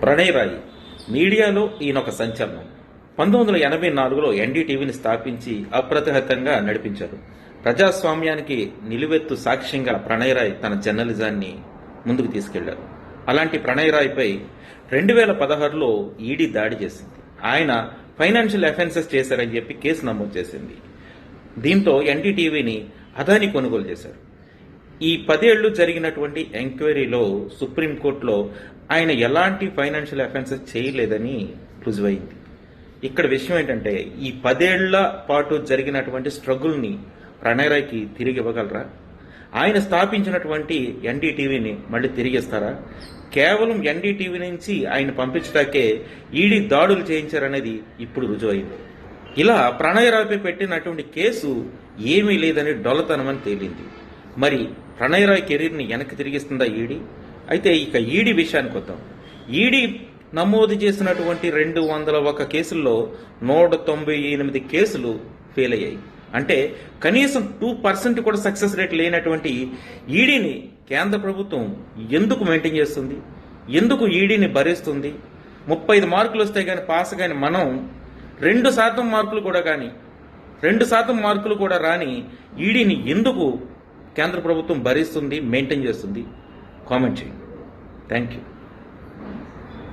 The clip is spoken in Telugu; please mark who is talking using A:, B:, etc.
A: ప్రణయ్ రాయ్ మీడియాలో ఈయనొక సంచలనం. 1984లో ఎన్డీటీవీని స్థాపించి అప్రతిహతంగా నడిపించారు. ప్రజాస్వామ్యానికి నిలువెత్తు సాక్ష్యంగా ప్రణయ్ రాయ్ తన జర్నలిజాన్ని ముందుకు తీసుకెళ్లారు. అలాంటి ప్రణయ్ రాయ్పై 2016లో ఈడీ దాడి చేసింది. ఆయన ఫైనాన్షియల్ అఫెన్సెస్ చేశారని చెప్పి కేసు నమోదు చేసింది. దీంతో ఎన్డీటీవీని అదాని కొనుగోలు చేశారు. ఈ 10 ఏళ్లు జరిగినటువంటి ఎంక్వైరీలో సుప్రీంకోర్టులో ఆయన ఎలాంటి ఫైనాన్షియల్ అఫెన్సెస్ చేయలేదని రుజువైంది. ఇక్కడ విషయం ఏంటంటే, ఈ 10 ఏళ్ల పాటు జరిగినటువంటి స్ట్రగుల్ని ప్రణయ్ రాయ్కి తిరిగి ఇవ్వగలరా? ఆయన స్థాపించినటువంటి ఎన్డీటీవీని మళ్ళీ తిరిగిస్తారా? కేవలం ఎన్డీటీవీ నుంచి ఆయన పంపించడాకే ఈడీ దాడులు చేయించారనేది ఇప్పుడు రుజువైంది. ఇలా ప్రణయ్ రాయ్పై పెట్టినటువంటి కేసు ఏమీ లేదని డొల్లతనమని తేలింది. మరి ప్రణయ్ రాయ్ కెరీర్ని వెనక్కి తిరిగిస్తుందా ఈడీ? అయితే ఇక ఈడీ విషయానికి వద్దాం. ఈడీ నమోదు చేసినటువంటి 201 కేసుల్లో 198 కేసులు ఫెయిల్ అయ్యాయి. అంటే కనీసం 2% కూడా సక్సెస్ రేట్ లేనటువంటి ఈడీని కేంద్ర ప్రభుత్వం ఎందుకు మెయింటైన్ చేస్తుంది? ఎందుకు ఈడీని భరిస్తుంది? 35 మార్కులు వస్తే కానీ పాస్ కానీ మనం 2% మార్కులు కూడా రాని ఈడీని ఎందుకు కేంద్ర ప్రభుత్వం భరిస్తుంది, మెయింటైన్ చేస్తుంది? కామెంట్ చేయండి. Thank you.